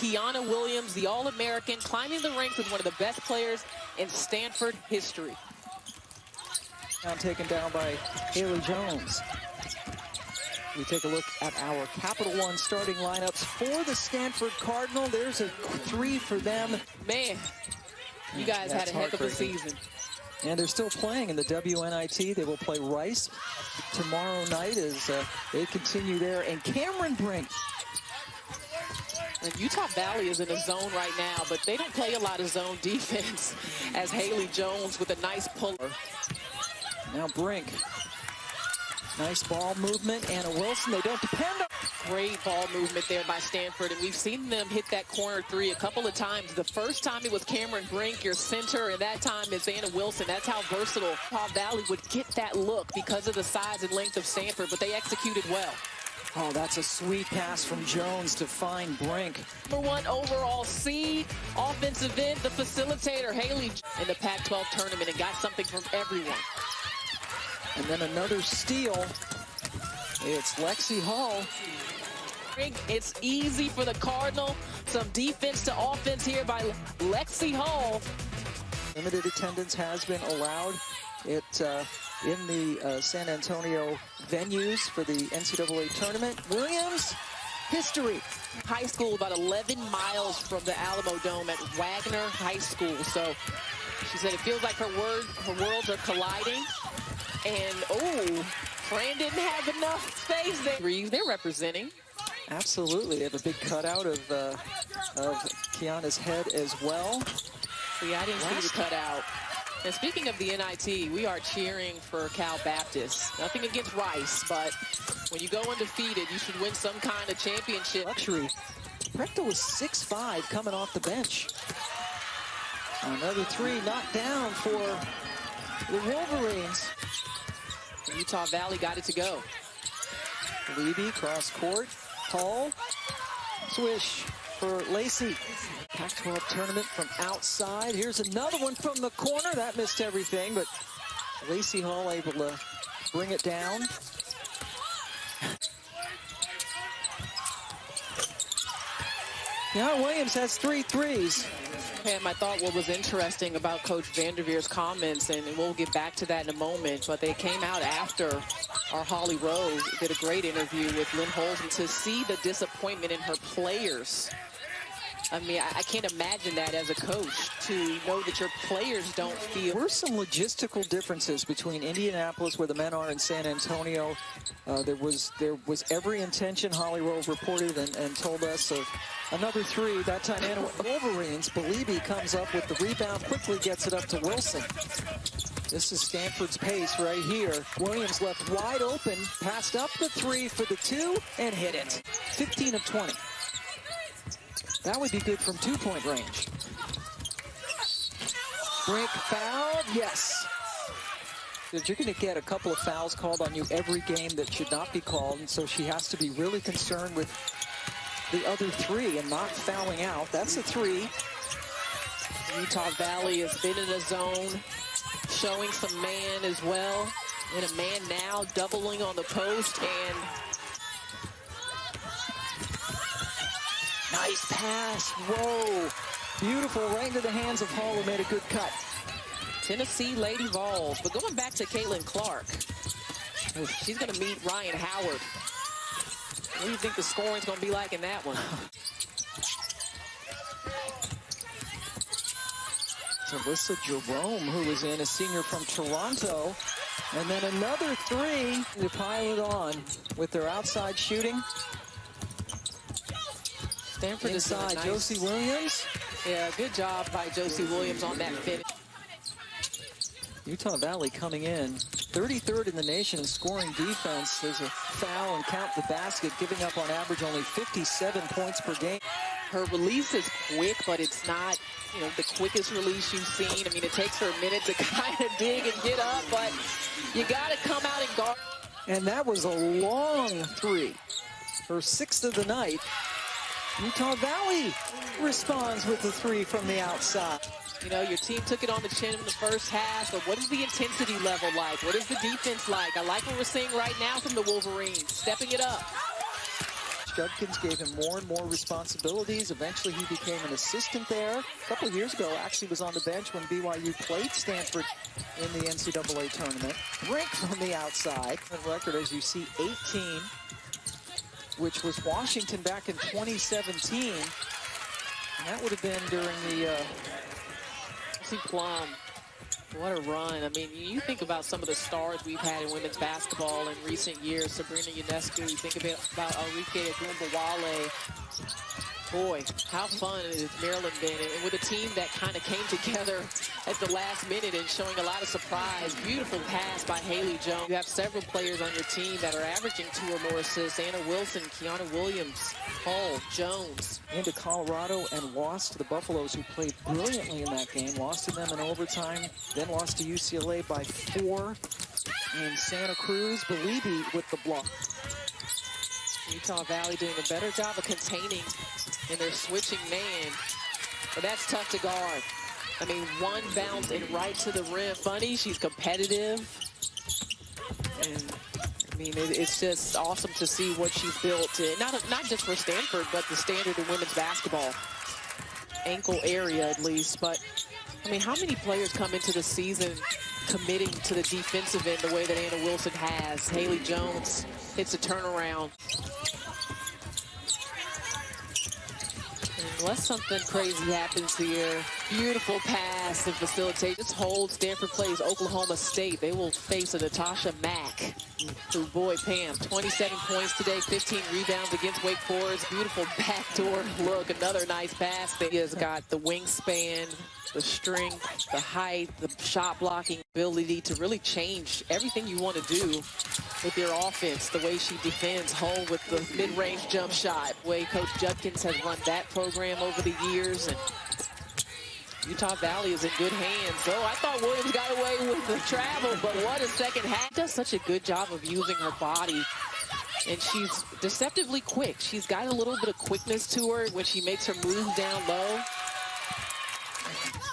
Kiana Williams, the All-American, climbing the ranks with one of the best players in Stanford history. Now taken down by Haley Jones. We take a look at our Capital One starting lineups for the Stanford Cardinal. There's a 3 for them. Man, you guys had a heck of a season. And they're still playing in the WNIT. They will play Rice tomorrow night as they continue there. And Cameron Brink. And Utah Valley is in a zone right now, but they don't play a lot of zone defense as Haley Jones with a nice pull. Now Brink. Nice ball movement. Anna Wilson, they don't depend on. Great ball movement there by Stanford, and we've seen them hit that corner 3 a couple of times. The first time it was Cameron Brink, your center, and that time it's Anna Wilson. That's how versatile Utah Valley would get that look because of the size and length of Stanford, but they executed well. Oh, that's a sweet pass from Jones to find Brink. Number 1 overall seed, offensive end, the facilitator, Haley, in the Pac-12 tournament, and got something from everyone. And then another steal. It's Lexi Hall. It's easy for the Cardinal. Some defense to offense here by Lexi Hall. Limited attendance has been allowed in the San Antonio venues for the NCAA tournament. Williams, history. High school about 11 miles from the Alamo Dome at Wagner High School. So she said it feels like her worlds are colliding. And, oh, Fran didn't have enough space there. They're representing. Absolutely. They have a big cutout of Kiana's head as well. Yeah, I didn't see the cutout. And speaking of the NIT, we are cheering for Cal Baptist. Nothing against Rice, but when you go undefeated, you should win some kind of championship. Luxury. Prechtel was 6'5" coming off the bench. Another 3 knocked down for the Wolverines. Utah Valley got it to go. Levy cross court. Hall. Swish for Lacey. Pac-12 tournament from outside. Here's another one from the corner. That missed everything, but Lacey Hall able to bring it down. Kiana Williams has 3 threes. Pam, I thought what was interesting about Coach Vanderveer's comments, and we'll get back to that in a moment, but they came out after our Holly Rose did a great interview with Lynn Holmes, to see the disappointment in her players. I mean, I can't imagine that as a coach, to know that your players don't feel. There were some logistical differences between Indianapolis, where the men are, and San Antonio. There was every intention, Holly Rose reported and told us, of another 3. That time, Anna Wolverines. Beliebe comes up with the rebound, quickly gets it up to Wilson. This is Stanford's pace right here. Williams left wide open, passed up the 3 for the 2, and hit it. 15 of 20. That would be good from 2-point range. Brink fouled, yes. You're going to get a couple of fouls called on you every game that should not be called, and so she has to be really concerned with the other 3 and not fouling out. That's a 3. Utah Valley has been in a zone, showing some man as well. And a man now doubling on the post, and nice pass. Whoa. Beautiful, right into the hands of Hall, who made a good cut. Tennessee Lady Vols. But going back to Caitlin Clark, she's going to meet Ryan Howard. What do you think the scoring's going to be like in that one? Alyssa Jerome, who was in, a senior from Toronto. And then another 3 to pile it on with their outside shooting. Stanford inside, nice. Josie Williams. Yeah, good job by Josie Williams on that finish. Utah Valley coming in 33rd in the nation in scoring defense. There's a foul and count the basket, giving up on average only 57 points per game. Her release is quick, but it's not, the quickest release you've seen. I mean, it takes her a minute to kind of dig and get up, but you got to come out and guard. And that was a long 3. Her 6th of the night. Utah Valley responds with the 3 from the outside. Your team took it on the chin in the first half, but what is the intensity level like? What is the defense like? I like what we're seeing right now from the Wolverines, stepping it up. Coach Judkins gave him more and more responsibilities. Eventually, he became an assistant there. A couple of years ago, actually was on the bench when BYU played Stanford in the NCAA tournament. Brink from the outside. The record, as you see, 18, which was Washington back in 2017. And that would have been during the... See Plum. What a run. I mean, you think about some of the stars we've had in women's basketball in recent years. Sabrina Ionescu, you think about Enrique Agumbawale. Boy, how fun has Maryland been. And with a team that kind of came together at the last minute and showing a lot of surprise. Beautiful pass by Haley Jones. You have several players on your team that are averaging 2 or more assists. Anna Wilson, Kiana Williams, Hull, Jones. Into Colorado and lost to the Buffaloes, who played brilliantly in that game. Lost to them in overtime, then lost to UCLA by 4 in Santa Cruz. Belibi with the block. Utah Valley doing a better job of containing in their switching man. But that's tough to guard. I mean, one bounce and right to the rim. Funny, she's competitive. And I mean, it's just awesome to see what she's built. Not just for Stanford, but the standard of women's basketball. Ankle area, at least. But, I mean, how many players come into the season committing to the defensive end the way that Anna Wilson has? Haley Jones hits a turnaround. Unless something crazy happens here. Beautiful pass and facilitate. Just hold. Stanford plays Oklahoma State. They will face a Natasha Mack. Who, boy, Pam, 27 points today, 15 rebounds against Wake Forest. Beautiful backdoor look. Another nice pass. He has got the wingspan, the strength, the height, the shot blocking ability to really change everything you want to do with your offense. The way she defends Hull with the mid-range jump shot. The way Coach Judkins has run that program over the years. And Utah Valley is in good hands. Oh, I thought Williams got away with the travel, but what a second half. She does such a good job of using her body. And she's deceptively quick. She's got a little bit of quickness to her when she makes her moves down low.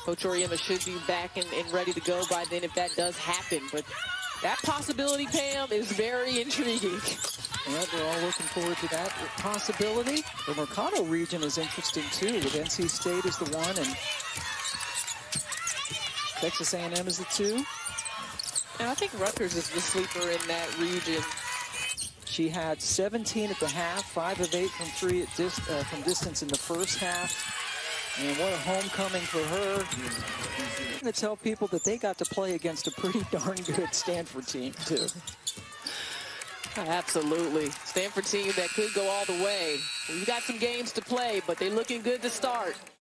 Coach Oriema should be back and ready to go by then if that does happen. But that possibility, Pam, is very intriguing. Yeah, we're all looking forward to that possibility. The Mercado region is interesting, too, with NC State is the 1 and Texas A&M is the 2. And I think Rutgers is the sleeper in that region. She had 17 at the half, 5 of 8 from 3 from distance in the first half. And what a homecoming for her. I'm going to tell people that they got to play against a pretty darn good Stanford team, too. Absolutely. Stanford team that could go all the way. We've got some games to play, but they're looking good to start.